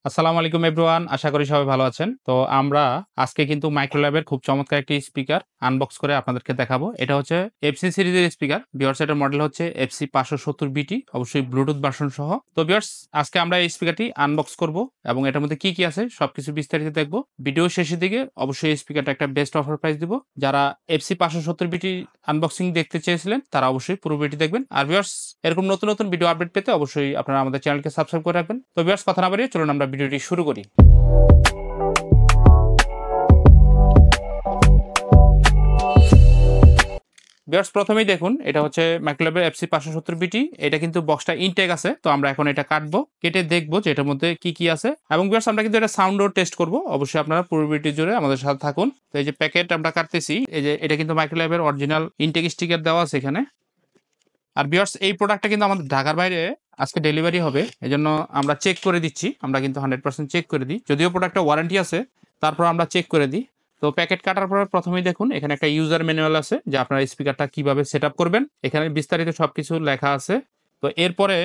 আসসালামু আলাইকুম এভরিওয়ান, আশা করি সবাই ভালো আছেন। তো আমরা আজকে কিন্তু মাইক্রোল্যাবের খুব চমৎকার একটি স্পিকার আনবক্স করে আপনাদেরকে দেখাবো। এটা হচ্ছে এফসি সিরিজের স্পিকার। ভিউয়ার্স, এটার মডেল হচ্ছে এফসি 570 বিটি, অবশ্যই ব্লুটুথ ভার্সন সহ। তো ভিউয়ার্স, আজকে আমরা এই স্পিকারটি আনবক্স করব এবং এটার মধ্যে কি কি আছে সবকিছু বিস্তারিত দেখবো। ভিডিও শেষের দিকে অবশ্যই এই স্পিকারটা একটা বেস্ট অফার প্রাইস দিব। যারা এফসি 570 বিটি আনবক্সিং দেখতে চেয়েছিলেন তারা অবশ্যই পুরো ভিডিও দেখবেন। আর ভিউয়ার্স, এরকম নতুন নতুন ভিডিও আপডেট পেতে অবশ্যই আপনারা আমাদের চ্যানেলকে সাবস্ক্রাইব করে রাখবেন। তো ভিউয়ার্স, কথা না বাড়িয়ে চলুন আমরা ভিডিওটি শুরু করি। ভিউয়ার্স, প্রথমেই দেখুন এটা হচ্ছে মাইক্রোল্যাবের এফসি 570 বিটি। এটা কিন্তু বক্সটা ইনটেক আছে। তো আমরা এখন এটা কাটবো, কেটে দেখবো যে এটার মধ্যে কি কি আছে। এবং ভিউয়ার্স, আমরা কিন্তু এটা সাউন্ডও টেস্ট করব। অবশ্যই আপনারা পুরো ভিডিও জুড়ে আমাদের সাথে থাকুন। তো এই যে প্যাকেট আমরা কাটতেছি, এই যে এটা কিন্তু মাইক্রোল্যাবের অরিজিনাল ইনটেক স্টিকার দেওয়া আছে এখানে। আর ভিউয়ার্স, এই প্রোডাক্টটা কিন্তু আমাদের ঢাকার বাইরে আজকে ডেলিভারি হবে, এজন্য আমরা চেক করে দিচ্ছি। আমরা কিন্তু 100% চেক করে দিই, যদিও প্রোডাক্টটা ওয়ারেন্টি আছে, তারপর আমরা চেক করে দিই। তো প্যাকেট কাটার পরে প্রথমেই দেখুন এখানে একটা ইউজার ম্যানুয়াল আছে, যে আপনারা স্পিকারটা কিভাবে সেট আপ করবেন, এখানে বিস্তারিত সবকিছু লেখা আছে। তো এরপরে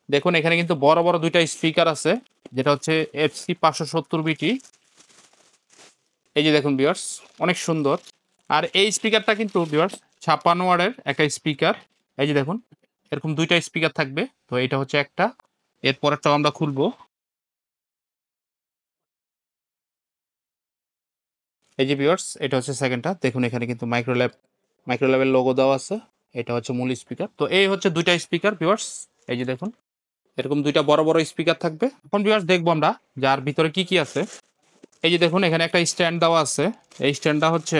দেখুন এখানে কিন্তু বড় বড় দুইটা স্পিকার আছে, যেটা হচ্ছে এফসি 570 বিটি। এই যে দেখুন ভিউয়ার্স, অনেক সুন্দর। আর এই স্পিকারটা কিন্তু ভিউয়ার্স 56 ওয়াটের একটা স্পিকার। এই যে দেখুন এরকম দুইটা স্পিকার থাকবে। তো এটা হচ্ছে একটা, এরপরেরটাও আমরা খুলবো। এই যে ভিউয়ার্স, এটা হচ্ছে সেকেন্ডটা। দেখুন এখানে কিন্তু মাইক্রোল্যাবের লোগো দেওয়া আছে। এটা হচ্ছে মূল স্পিকার। তো এই হচ্ছে দুইটা স্পিকার ভিউয়ার্স। এই যে দেখুন এরকম দুইটা বড় বড় স্পিকার থাকবে। এখন ভিউয়ার্স দেখবো আমরা যার ভিতরে কি কি আছে। এই যে দেখুন এখানে একটা স্ট্যান্ড দেওয়া আছে। এই স্ট্যান্ডটা হচ্ছে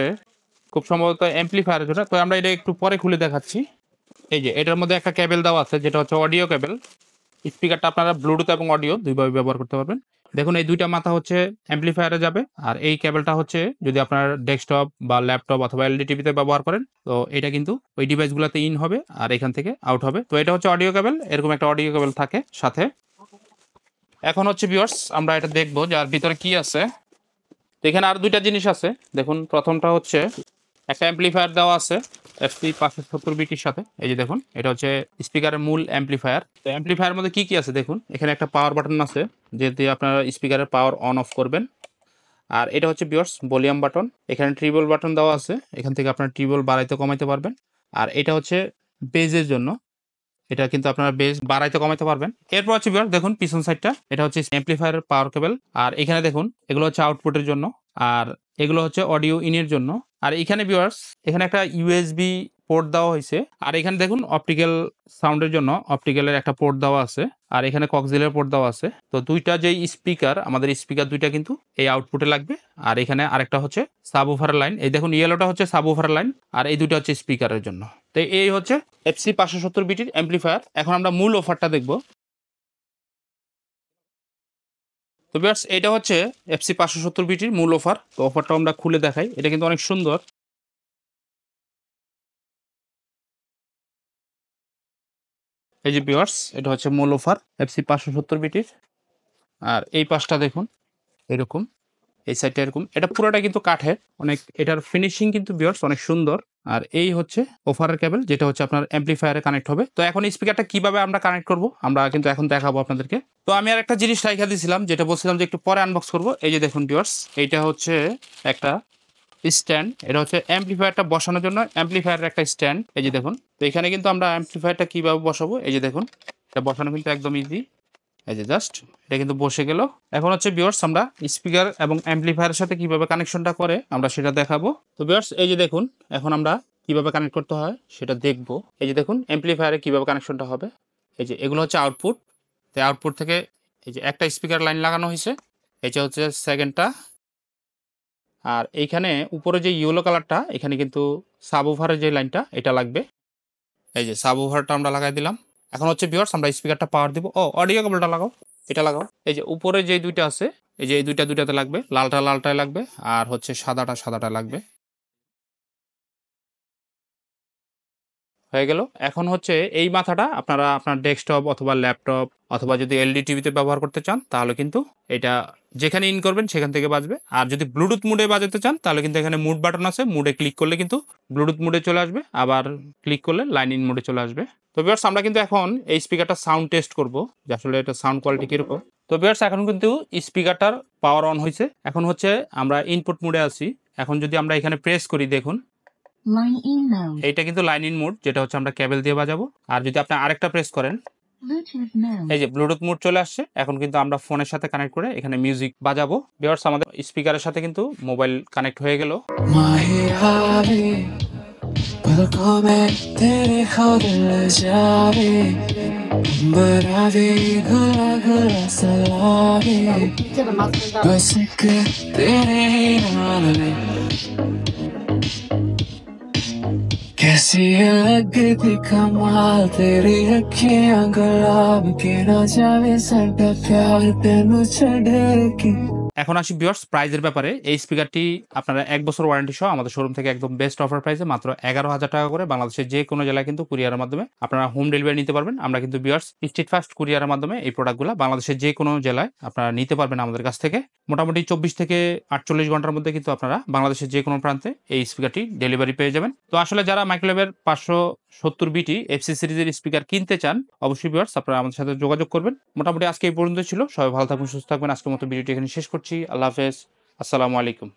খুব সম্ভবত অ্যাম্পলিফায়ারের জন্য। তো আমরা এটা একটু পরে খুলে দেখাচ্ছি। এই যে এটার মধ্যে একটা কেবল দেওয়া আছে, যেটা হচ্ছে অডিও কেবল। স্পিকারটা আপনারা ব্লুটুথ এবং অডিও দুইভাবে ব্যবহার করতে পারবেন। দেখুন এই দুইটা মাথা হচ্ছে অ্যাম্পলিফায়ারে যাবে, আর এই কেবলটা হচ্ছে যদি আপনার ডেস্কটপ বা ল্যাপটপ অথবা এলইডি টিভিতে ব্যবহার করেন, তো এটা কিন্তু ওই ডিভাইসগুলোতে ইন হবে আর এখান থেকে আউট হবে। তো এটা হচ্ছে অডিও কেবল, এরকম একটা অডিও কেবল থাকে সাথে। এখন হচ্ছে ভিউয়ার্স, আমরা এটা দেখবো যে আর ভিতরে কি আছে। তো এখানে আর দুইটা জিনিস আছে। দেখুন প্রথমটা হচ্ছে একটা অ্যাম্পলিফায়ার দেওয়া আছে এফসি 570 বিটির সাথে। এই যে দেখুন এটা হচ্ছে স্পিকারের মূল অ্যাম্পলিফায়ার। তো অ্যাম্পলিফায়ার মধ্যে কি কি আছে দেখুন, এখানে একটা পাওয়ার বাটন আছে, যেতে আপনারা স্পিকারের পাওয়ার অন অফ করবেন। আর এটা হচ্ছে ভিউয়ার্স ভলিউম বাটন। এখানে ট্রিবল বাটন দেওয়া আছে, এখান থেকে আপনারা ট্রিবল বাড়াইতে কমাইতে পারবেন। আর এটা হচ্ছে বেজের জন্য, এটা কিন্তু আপনারা বেস বাড়াইতে কমাইতে পারবেন। এরপর হচ্ছে ভিউয়ার্স দেখুন পিছন সাইডটা, এটা হচ্ছে অ্যাম্পলিফায়ারের পাওয়ার কেবল। আর এখানে দেখুন এগুলো হচ্ছে আউটপুটের জন্য, আর এগুলো হচ্ছে অডিও ইনের জন্য। আর এখানে ভিউয়ার্স এখানে একটা ইউএসবি পোর্ট দেওয়া হয়েছে। আর এখানে দেখুন অপটিক্যাল সাউন্ডের জন্য অপটিক্যালের একটা পোর্ট দেওয়া আছে। আর এখানে কক্সিলের পোর্ট দেওয়া আছে। তো দুইটা যেই স্পিকার, আমাদের স্পিকার দুইটা কিন্তু এই আউটপুটে লাগবে। আর এখানে আরেকটা হচ্ছে সাবউফারের লাইন। এই দেখুন ইয়েলোটা হচ্ছে সাবউফারের লাইন, আর এই দুইটা হচ্ছে স্পিকারের জন্য। তো এই হচ্ছে এফসি 570 বিটির অ্যাম্পলিফায়ার। এখন আমরা মূল অফারটা দেখব। তো ভিউয়ার্স, এটা হচ্ছে এফসি 570 বিটির মূল অফার। তো অফারটা আমরা খুলে দেখাই, এটা কিন্তু অনেক সুন্দর। এই যে ভিউয়ার্স, এটা হচ্ছে মূল অফার এফসি 570 বিটির। আর এই পাশটা দেখুন এরকম, এই সাইডটা এরকম। এটা পুরোটা কিন্তু কাঠের, অনেক এটার ফিনিশিং কিন্তু ভিউয়ার্স অনেক সুন্দর। আর এই হচ্ছে অফারের কেবল, যেটা হচ্ছে আপনার অ্যাম্পলিফায়ারে কানেক্ট হবে। তো এখন স্পিকারটা কিভাবে আমরা কানেক্ট করব আমরা কিন্তু এখন দেখাবো আপনাদেরকে। তো আমি আর একটা জিনিস রাইখা দিয়েছিলাম, যেটা বলছিলাম যে একটু পরে আনবক্স করব। এই যে দেখুন ভিউয়ার্স, এইটা হচ্ছে একটা স্ট্যান্ড। এটা হচ্ছে অ্যাম্পলিফায়ারটা বসানোর জন্য অ্যাম্পলিফায়ারের একটা স্ট্যান্ড। এই যে দেখুন, তো এখানে কিন্তু আমরা অ্যাম্পলিফায়ারটা কিভাবে বসাবো, এই যে দেখুন এটা বসানো কিন্তু একদম ইজি। এই যে জাস্ট এটা কিন্তু বসে গেল। এখন হচ্ছে ভিউয়ার্স আমরা স্পিকার এবং অ্যাম্পলিফায়ারের সাথে কিভাবে কানেকশনটা করে আমরা সেটা দেখাবো। তো ভিউয়ার্স এই যে দেখুন, এখন আমরা কিভাবে কানেক্ট করতে হয় সেটা দেখব। এই যে দেখুন অ্যাম্পলিফায়ারে কিভাবে কানেকশনটা হবে। এই যে এগুলো হচ্ছে আউটপুট। তো আউটপুট থেকে এই যে একটা স্পিকার লাইন লাগানো হয়েছে, এটা হচ্ছে সেকেন্ডটা। আর এইখানে উপরে যে ইয়েলো কালারটা, এখানে কিন্তু সাবউফারের যে লাইনটা এটা লাগবে। এই যে সাবউফারটা আমরা লাগাই দিলাম। এখন হচ্ছে ভিউয়ার্স আমরা স্পিকারটা পাওয়ার দিব। ও অডিও কেবলটা লাগাও, এটা লাগাও। এই যে উপরে যে দুইটা আছে, এই যে এই দুইটাতে লাগবে, লালটা লালটায় লাগবে, আর হচ্ছে সাদাটা সাদাটা লাগবে। হয়ে গেল। এখন হচ্ছে এই মাথাটা আপনারা আপনার ডেস্কটপ অথবা ল্যাপটপ অথবা যদি এলইডি টিভিতে ব্যবহার করতে চান, তাহলে কিন্তু এটা যেখানে ইন করবেন সেখান থেকে বাজবে। আর যদি ব্লুটুথ মুডে বাজাতে চান, তাহলে কিন্তু এখানে মুড বাটন আছে, মুডে ক্লিক করলে কিন্তু ব্লুটুথ মুডে চলে আসবে, আবার ক্লিক করলে লাইন ইন মুডে চলে আসবে। তো ভিউয়ার্স আমরা কিন্তু এখন এই স্পিকারটা সাউন্ড টেস্ট করব, যে আসলে এটা সাউন্ড কোয়ালিটি কিরকম। তো ভিউয়ার্স এখন কিন্তু স্পিকারটার পাওয়ার অন হয়েছে। এখন হচ্ছে আমরা ইনপুট মোডে আছি। এখন যদি আমরা এখানে প্রেস করি দেখুন Line in mode. এইটা কিন্তু লাইন ইন মোড, যেটা হচ্ছে আমরা কেবল দিয়ে বাজাবো। আর যদি আপনি আরেকটা প্রেস করেন Bluetooth mode. এই যে ব্লুটুথ মোড চলে আসছে। এখন কিন্তু আমরা ফোনের সাথে কানেক্ট করে এখানে মিউজিক বাজাবো। ভিউয়ার্স আমাদের স্পিকারের সাথে কিন্তু মোবাইল কানেক্ট হয়ে গেল। पलकों में तेरे ख्वाब ले जावे बरावे घुला घुला सलावे बस के तेरे ही नाम में कैसी है लगती कमाल तेरी अखियां गुलाब के ना जावे साडा प्यार तेनू छड़ के। এখন আসি ভিউয়ার্স প্রাইজের ব্যাপারে। এই স্পিকারটি আপনারা 1 বছর ওয়ারেন্টি সহ আমাদের শোরুম থেকে একদম বেস্ট অফার প্রাইসে মাত্র 11,000 টাকা করে বাংলাদেশের যে কোনো জেলায় কিন্তু কুরিয়ারের মাধ্যমে আপনারা হোম ডেলিভারি নিতে পারবেন। আমরা কিন্তু ভিউয়ার্স স্ট্রিট ফাস্ট কুরিয়ারের মাধ্যমে এই প্রোডাক্টগুলো বাংলাদেশের যে কোনো জেলায় আপনারা নিতে পারবেন আমাদের কাছ থেকে। মোটামুটি 24 থেকে 48 ঘন্টার মধ্যে কিন্তু আপনারা বাংলাদেশের যে কোনো প্রান্তে এই স্পিকারটি ডেলিভারি পেয়ে যাবেন। তো আসলে যারা মাইক্রোওয়েভের 570 বিটি এফসি সিরিজের স্পিকার কিনতে চান অবশ্যই ভিউয়ার্স আপনারা আমাদের সাথে যোগাযোগ করবেন। মোটামুটি আজকে এই পর্যন্ত ছিল। সবাই ভালো থাকুন, সুস্থ থাকবেন। আজকের মতো ভিডিওটি এখানে শেষ করছি। আল্লাহ হাফেজ, আসসালামু আলাইকুম।